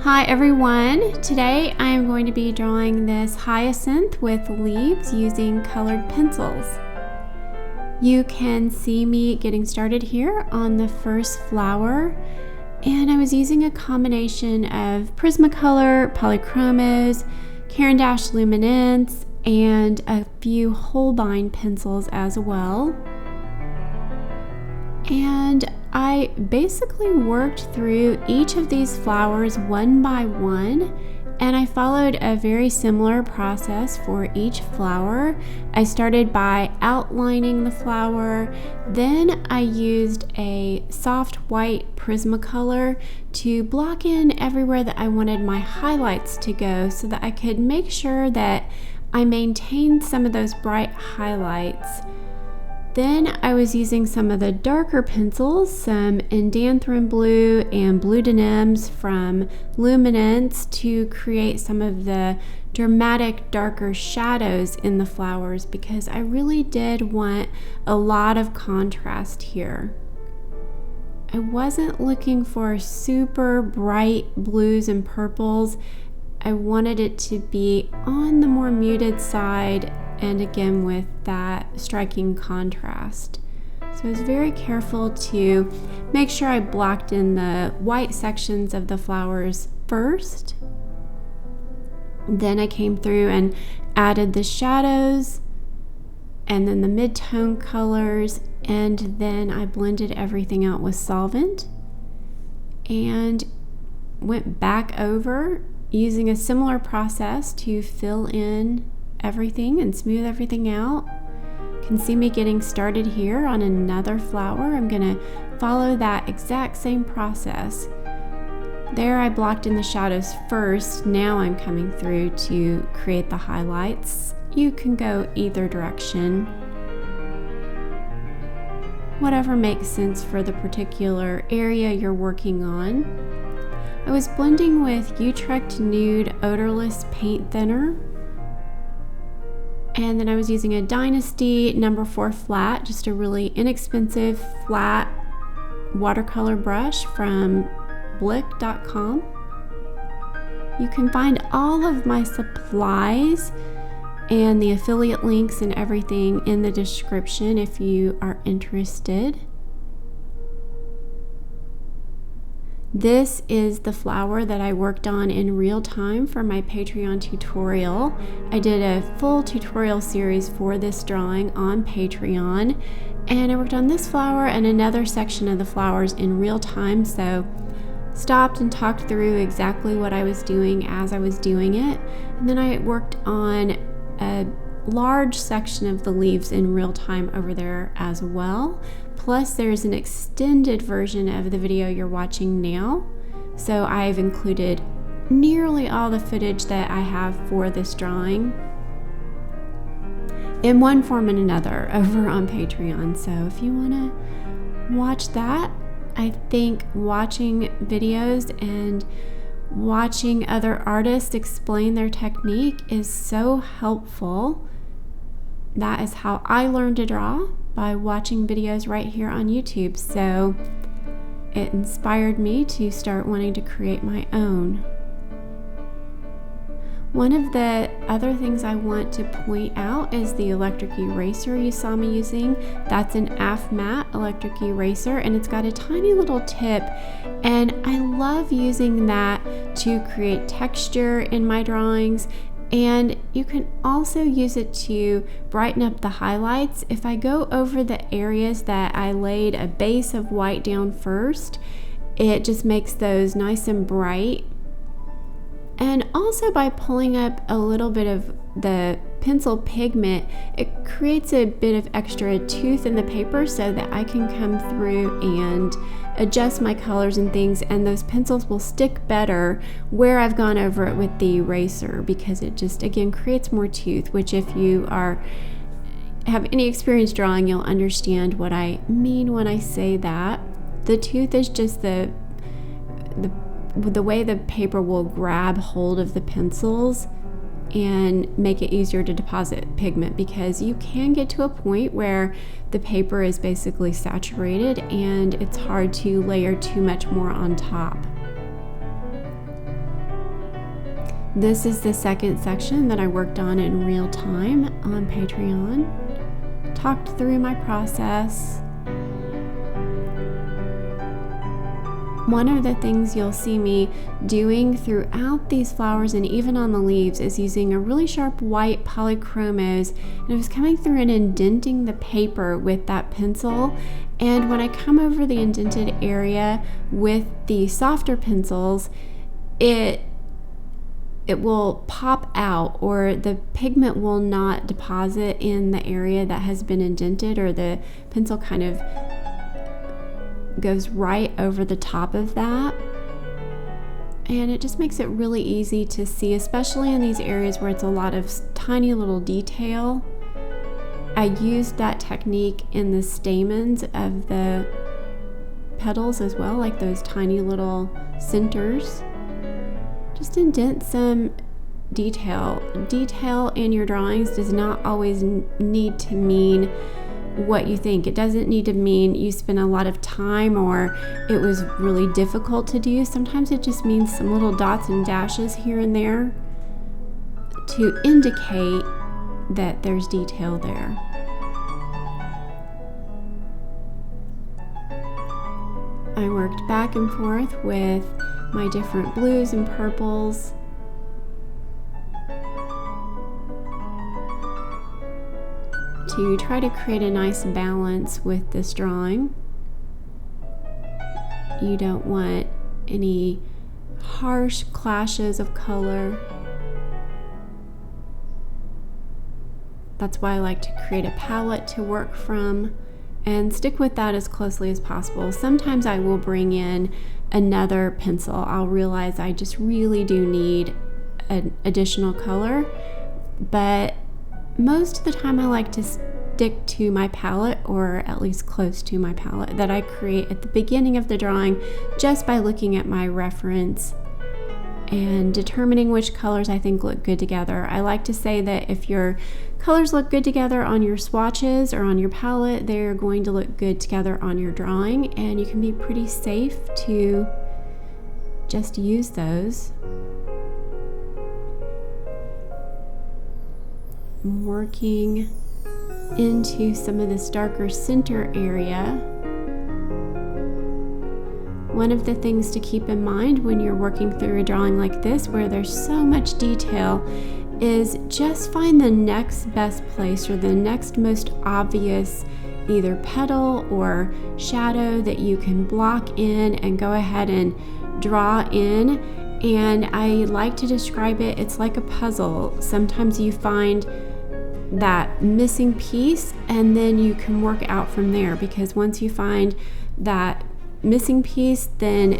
Hi everyone! Today I am going to be drawing this hyacinth with leaves using colored pencils. You can see me getting started here on the first flower, and I was using a combination of Prismacolor, Polychromos, Caran d'Ache Luminance, and a few Holbein pencils as well. And I basically worked through each of these flowers one by one, and I followed a very similar process for each flower. I started by outlining the flower, then I used a soft white Prismacolor to block in everywhere that I wanted my highlights to go so that I could make sure that I maintained some of those bright highlights. Then I was using some of the darker pencils, some Indanthrone Blue and Blue Denims from Luminance, to create some of the dramatic darker shadows in the flowers because I really did want a lot of contrast here. I wasn't looking for super bright blues and purples. I wanted it to be on the more muted side, and again with that striking contrast. So I was very careful to make sure I blocked in the white sections of the flowers first. Then I came through and added the shadows and then the mid-tone colors, and then I blended everything out with solvent and went back over using a similar process to fill in everything and smooth everything out. You can see me getting started here on another flower. I'm going to follow that exact same process. There I blocked in the shadows first. Now I'm coming through to create the highlights. You can go either direction, whatever makes sense for the particular area you're working on. I was blending with Utrecht Nude Odorless Paint Thinner, and then I was using a Dynasty No. 4 flat, just a really inexpensive flat watercolor brush from blick.com. You can find all of my supplies and the affiliate links and everything in the description if you are interested. This is the flower that I worked on in real time for my Patreon tutorial. I did a full tutorial series for this drawing on Patreon, and I worked on this flower and another section of the flowers in real time, so stopped and talked through exactly what I was doing as I was doing it. And then I worked on a large section of the leaves in real time over there as well. Plus there's an extended version of the video you're watching now. So I've included nearly all the footage that I have for this drawing in one form and another over on Patreon. So if you want to watch that, I think watching videos and watching other artists explain their technique is so helpful. That is how I learned to draw, by watching videos right here on YouTube. So it inspired me to start wanting to create my own. One of the other things I want to point out is the electric eraser you saw me using. That's an AF-Matte electric eraser, and it's got a tiny little tip, and I love using that to create texture in my drawings. And you can also use it to brighten up the highlights. If I go over the areas that I laid a base of white down first, it just makes those nice and bright. And also by pulling up a little bit of the pencil pigment, it creates a bit of extra tooth in the paper so that I can come through and adjust my colors and things, and those pencils will stick better where I've gone over it with the eraser, because it just again creates more tooth, which if you have any experience drawing, you'll understand what I mean when I say that. The tooth is just the way the paper will grab hold of the pencils and make it easier to deposit pigment, because you can get to a point where the paper is basically saturated and it's hard to layer too much more on top. This is the second section that I worked on in real time on Patreon. Talked through my process. One of the things you'll see me doing throughout these flowers and even on the leaves is using a really sharp white polychromos, and I was coming through and indenting the paper with that pencil. And when I come over the indented area with the softer pencils, it will pop out, or the pigment will not deposit in the area that has been indented, or the pencil kind of goes right over the top of that, and it just makes it really easy to see, especially in these areas where it's a lot of tiny little detail. I used that technique in the stamens of the petals as well, like those tiny little centers. Just indent some detail. Detail in your drawings does not always need to mean what you think. It doesn't need to mean you spent a lot of time or it was really difficult to do. Sometimes it just means some little dots and dashes here and there to indicate that there's detail there. I worked back and forth with my different blues and purples. To try to create a nice balance with this drawing. You don't want any harsh clashes of color. That's why I like to create a palette to work from and stick with that as closely as possible. Sometimes I will bring in another pencil. I'll realize I just really do need an additional color, but most of the time I like to stick to my palette, or at least close to my palette that I create at the beginning of the drawing, just by looking at my reference and determining which colors I think look good together. I like to say that if your colors look good together on your swatches or on your palette, they're going to look good together on your drawing, and you can be pretty safe to just use those. I'm working into some of this darker center area. One of the things to keep in mind when you're working through a drawing like this, where there's so much detail, is just find the next best place, or the next most obvious either petal or shadow that you can block in and go ahead and draw in. And I like to describe it, it's like a puzzle. Sometimes you find that missing piece and then you can work out from there, because once you find that missing piece, then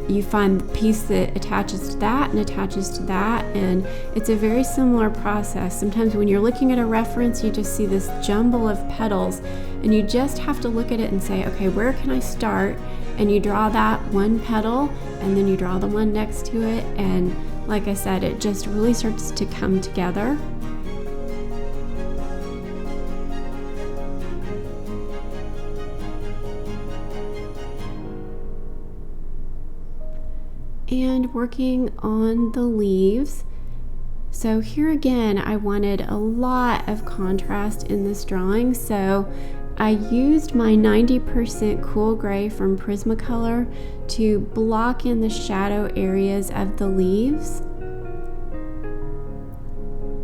you find the piece that attaches to that and attaches to that, and it's a very similar process. Sometimes when you're looking at a reference, you just see this jumble of petals, and you just have to look at it and say, okay, where can I start? And you draw that one petal, and then you draw the one next to it, and like I said, it just really starts to come together. And working on the leaves. So here again, I wanted a lot of contrast in this drawing, so I used my 90% cool gray from Prismacolor to block in the shadow areas of the leaves.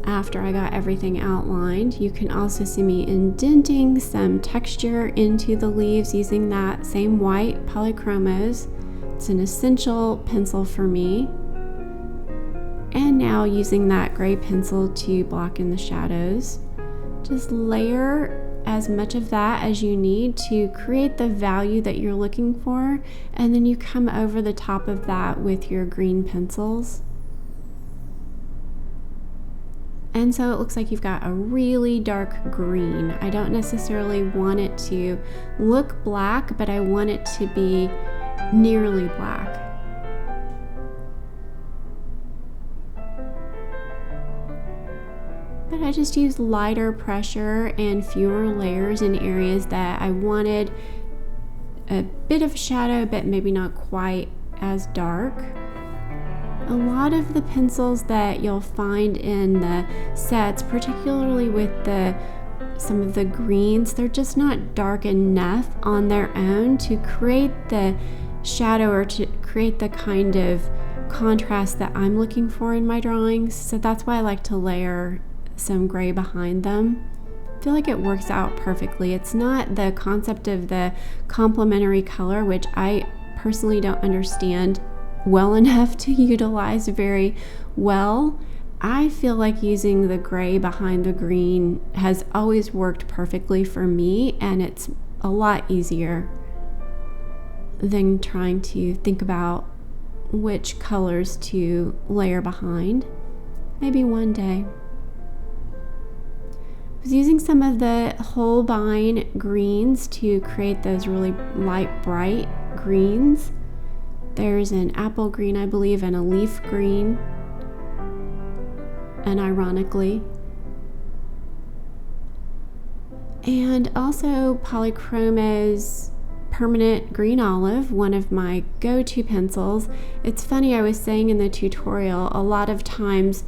After I got everything outlined, you can also see me indenting some texture into the leaves using that same white polychromos. It's an essential pencil for me. And now using that gray pencil to block in the shadows. Just layer as much of that as you need to create the value that you're looking for, and then you come over the top of that with your green pencils. And so it looks like you've got a really dark green. I don't necessarily want it to look black, but I want it to be nearly black. But I just used lighter pressure and fewer layers in areas that I wanted a bit of shadow, but maybe not quite as dark. A lot of the pencils that you'll find in the sets, particularly with some of the greens, they're just not dark enough on their own to create the shadow or to create the kind of contrast that I'm looking for in my drawings. So that's why I like to layer some gray behind them. I feel like it works out perfectly. It's not the concept of the complementary color, which I personally don't understand well enough to utilize very well. I feel like using the gray behind the green has always worked perfectly for me, and it's a lot easier than trying to think about which colors to layer behind. Maybe one day. I was using some of the Holbein greens to create those really light, bright greens. There's an apple green, I believe, and a leaf green, unironically. And also Polychroma's Permanent Green Olive, one of my go-to pencils. It's funny, I was saying in the tutorial, a lot of times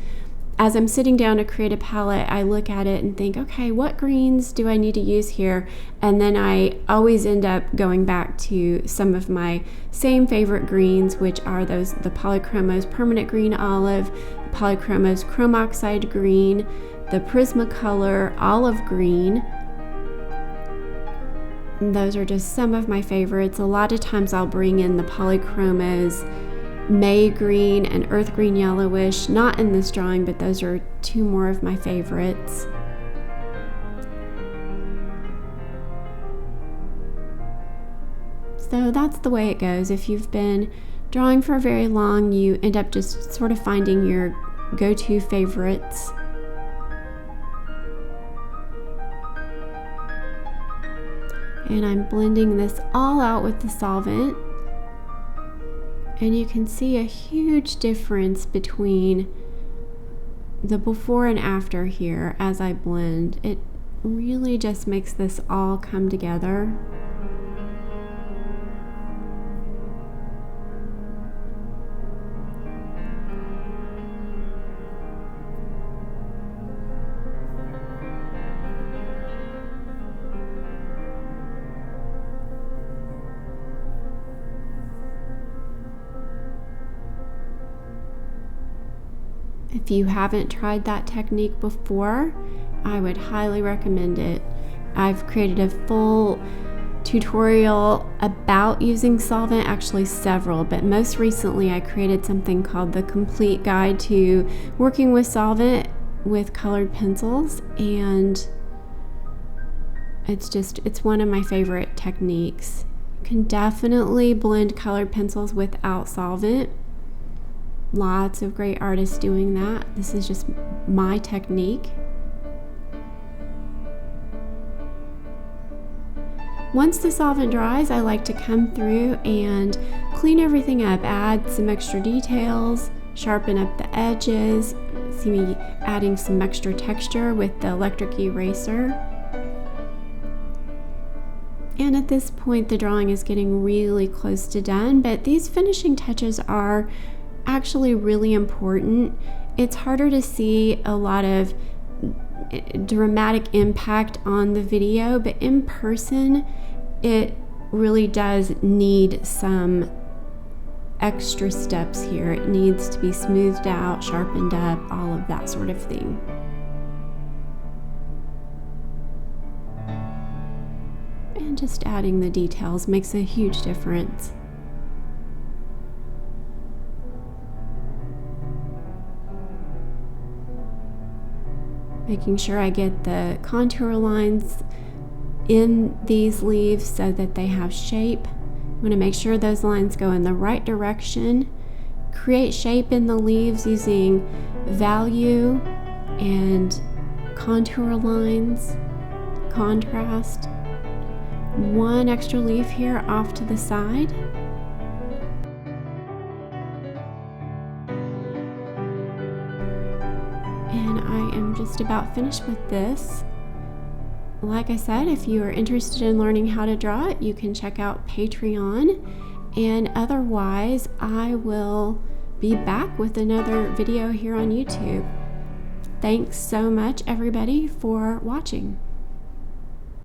as I'm sitting down to create a palette, I look at it and think, okay, what greens do I need to use here? And then I always end up going back to some of my same favorite greens, which are the Polychroma's Permanent Green Olive, Polychroma's Chrome Oxide Green, the Prismacolor Olive Green. And those are just some of my favorites. A lot of times I'll bring in the Polychroma's May Green and Earth Green Yellowish, not in this drawing, but those are two more of my favorites. So that's the way it goes. If you've been drawing for very long, you end up just sort of finding your go-to favorites. And I'm blending this all out with the solvent. And you can see a huge difference between the before and after here as I blend. It really just makes this all come together. If you haven't tried that technique before, I would highly recommend it. I've created a full tutorial about using solvent, actually several, but most recently I created something called the Complete Guide to Working with Solvent with Colored Pencils, and it's one of my favorite techniques. You can definitely blend colored pencils without solvent. Lots of great artists doing that. This is just my technique. Once the solvent dries, I like to come through and clean everything up, add some extra details, sharpen up the edges. See me adding some extra texture with the electric eraser. And at this point, the drawing is getting really close to done, but these finishing touches are actually really important. It's harder to see a lot of dramatic impact on the video, but in person it really does need some extra steps here. It needs to be smoothed out, sharpened up, all of that sort of thing. And just adding the details makes a huge difference. Making sure I get the contour lines in these leaves so that they have shape. I'm going to make sure those lines go in the right direction. Create shape in the leaves using value and contour lines, contrast. One extra leaf here off to the side. And I am just about finished with this. Like I said, if you are interested in learning how to draw it, you can check out Patreon. And otherwise, I will be back with another video here on YouTube. Thanks so much, everybody, for watching.